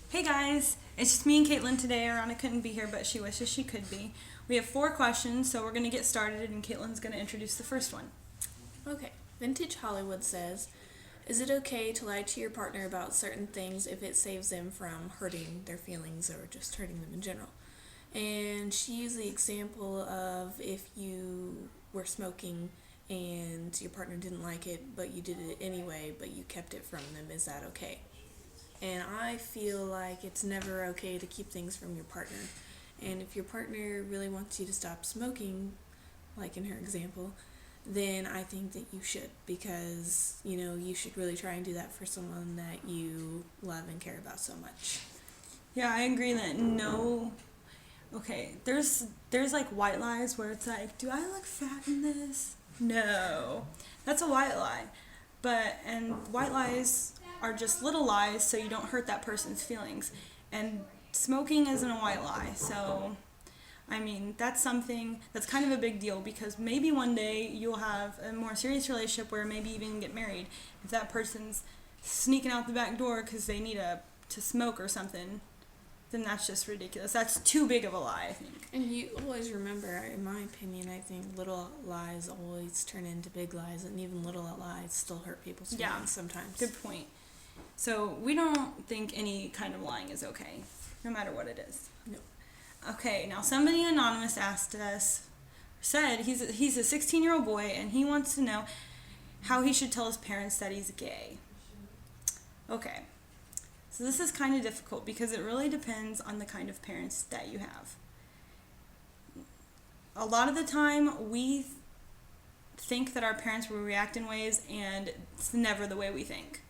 Hey guys, it's just me and Caitlin today. Ariana couldn't be here, but she wishes she could be. We have 4 questions, so we're going to get started, and Caitlin's going to introduce the first one. Okay. Vintage Hollywood says, is it okay to lie to your partner about certain things if it saves them from hurting their feelings or just hurting them in general? And she used the example of if you were smoking and your partner didn't like it, but you did it anyway, but you kept it from them. Is that okay? And I feel like it's never okay to keep things from your partner. And if your partner really wants you to stop smoking, like in her example, then I think that you should, because you should really try and do that for someone that you love and care about so much. Yeah, I agree that no. Okay, there's like white lies where it's like, do I look fat in this? No, that's a white lie. And white lies are just little lies, so you don't hurt that person's feelings. And smoking isn't a white lie, so I mean, that's something that's kind of a big deal because maybe one day you'll have a more serious relationship where maybe even get married. If that person's sneaking out the back door because they need to smoke or something, then that's just ridiculous. That's too big of a lie, I think. And you always remember, in my opinion, I think little lies always turn into big lies, and even little lies still hurt people's feelings sometimes. Good point. So we don't think any kind of lying is okay, no matter what it is. No. Okay, now somebody anonymous said he's a 16-year-old boy and he wants to know how he should tell his parents that he's gay. Okay, so this is kind of difficult because it really depends on the kind of parents that you have. A lot of the time we think that our parents will react in ways, and it's never the way we think.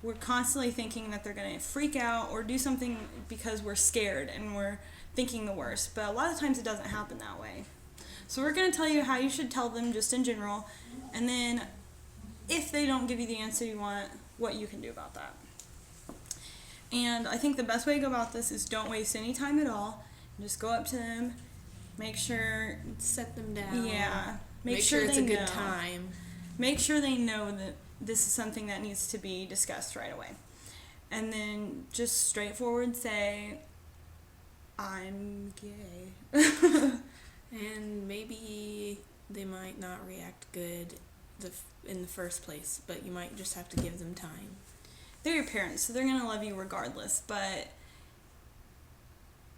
We're constantly thinking that they're going to freak out or do something because we're scared and we're thinking the worst. But a lot of times it doesn't happen that way. So we're going to tell you how you should tell them just in general. And then if they don't give you the answer you want, what you can do about that. And I think the best way to go about this is don't waste any time at all. Just go up to them, make sure, set them down. Yeah. Make sure it's a good time. Make sure they know that this is something that needs to be discussed right away. And then just straightforward say, I'm gay. And maybe they might not react good in the first place, but you might just have to give them time. They're your parents, so they're going to love you regardless, but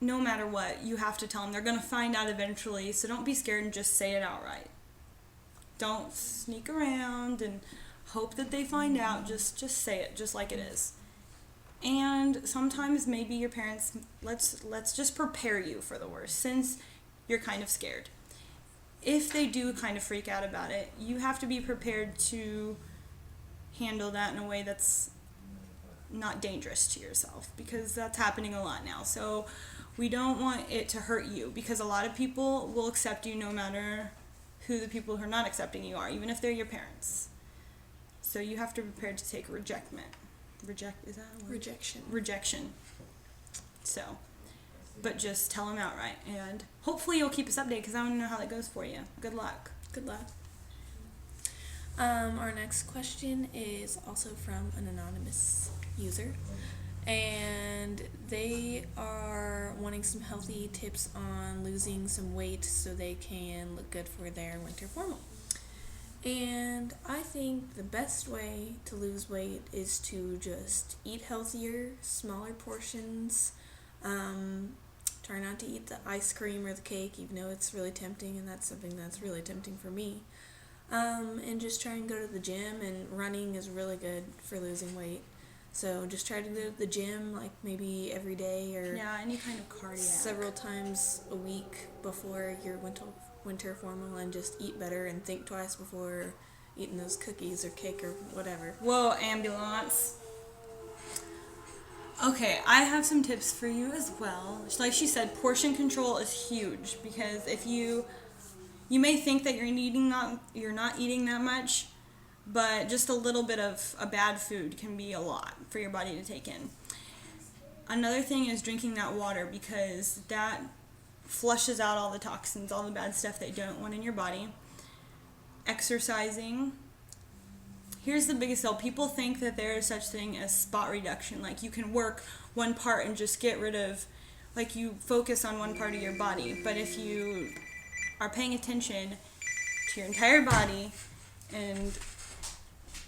no matter what, you have to tell them. They're going to find out eventually, so don't be scared and just say it outright. Don't sneak around and hope that they find out. Just say it just like it is. And sometimes maybe your parents, let's just prepare you for the worst since you're kind of scared. If they do kind of freak out about it, you have to be prepared to handle that in a way that's not dangerous to yourself, because that's happening a lot now. So we don't want it to hurt you, because a lot of people will accept you no matter who the people who are not accepting you are, even if they're your parents. So you have to be prepared to take rejection. So, but just tell them outright, and hopefully you'll keep us updated because I want to know how that goes for you. Good luck. Good luck. Our next question is also from an anonymous user, and they are wanting some healthy tips on losing some weight so they can look good for their winter formal. And I think the best way to lose weight is to just eat healthier, smaller portions. Try not to eat the ice cream or the cake, even though it's really tempting, and that's something that's really tempting for me. And just try and go to the gym, and running is really good for losing weight. So just try to go to the gym like maybe every day or any kind of cardio. Several times a week before your winter formal, and just eat better and think twice before eating those cookies or cake or whatever. Whoa, ambulance. Okay, I have some tips for you as well. Like she said, portion control is huge, because if you may think that you're not eating that much, but just a little bit of a bad food can be a lot for your body to take in. Another thing is drinking that water, because that flushes out all the toxins, all the bad stuff that you don't want in your body. Exercising, here's the biggest deal. People think that there is such thing as spot reduction. Like you can work one part and just get rid of, like you focus on one part of your body. But if you are paying attention to your entire body, and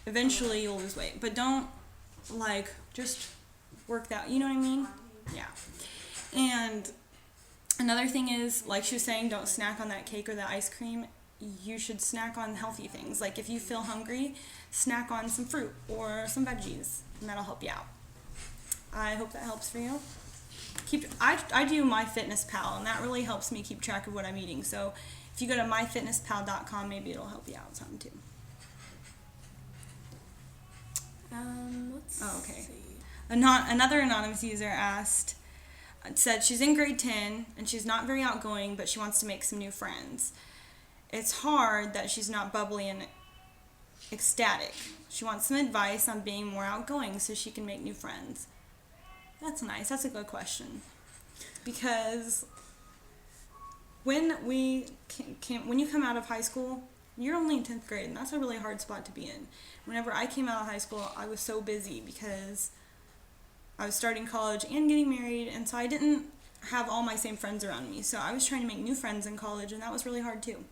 eventually you'll lose weight. But don't like just work that, you know what I mean? Yeah. And another thing is, like she was saying, don't snack on that cake or that ice cream. You should snack on healthy things. Like if you feel hungry, snack on some fruit or some veggies, and that'll help you out. I hope that helps for you. I do MyFitnessPal, and that really helps me keep track of what I'm eating. So if you go to myfitnesspal.com, maybe it'll help you out some too. Let's see. Another anonymous user said she's in grade 10 and she's not very outgoing, but she wants to make some new friends. It's hard that she's not bubbly and ecstatic. She wants some advice on being more outgoing so she can make new friends. That's nice. That's a good question. Because when you come out of high school, you're only in 10th grade, and that's a really hard spot to be in. Whenever I came out of high school, I was so busy because I was starting college and getting married, and so I didn't have all my same friends around me. So I was trying to make new friends in college, and that was really hard too.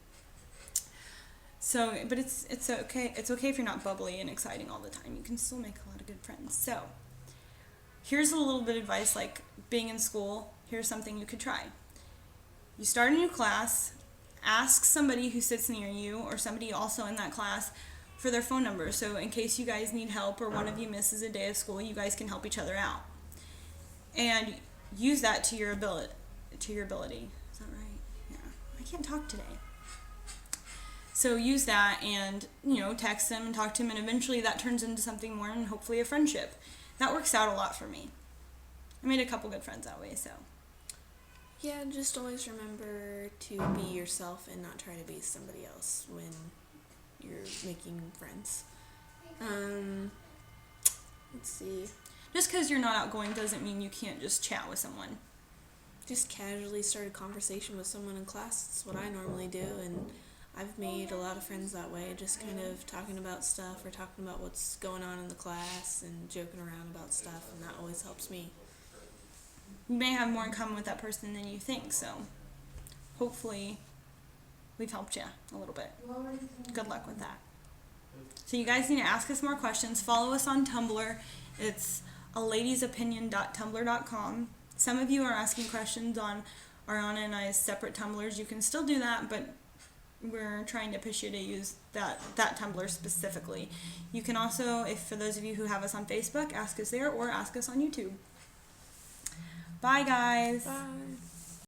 So, but it's okay. It's okay if you're not bubbly and exciting all the time. You can still make a lot of good friends. So, here's a little bit of advice, like being in school. Here's something you could try. You start a new class, ask somebody who sits near you or somebody also in that class for their phone number. So in case you guys need help or one of you misses a day of school, you guys can help each other out. And use that to your ability. Is that right? Yeah. I can't talk today. So use that and, text them and talk to them, and eventually that turns into something more and hopefully a friendship. That works out a lot for me. I made a couple good friends that way, so. Yeah, just always remember to be yourself and not try to be somebody else when you're making friends. Let's see. Just because you're not outgoing doesn't mean you can't just chat with someone. Just casually start a conversation with someone in class. That's what I normally do, and I've made a lot of friends that way, just kind of talking about stuff or talking about what's going on in the class and joking around about stuff, and that always helps me. You may have more in common with that person than you think, so hopefully we've helped you a little bit. Good luck with that. So you guys need to ask us more questions. Follow us on Tumblr. It's aladiesopinion.tumblr.com. Some of you are asking questions on Ariana and I's separate Tumblrs. You can still do that, but we're trying to push you to use that Tumblr specifically. You can also, for those of you who have us on Facebook, ask us there or ask us on YouTube. Bye, guys. Bye.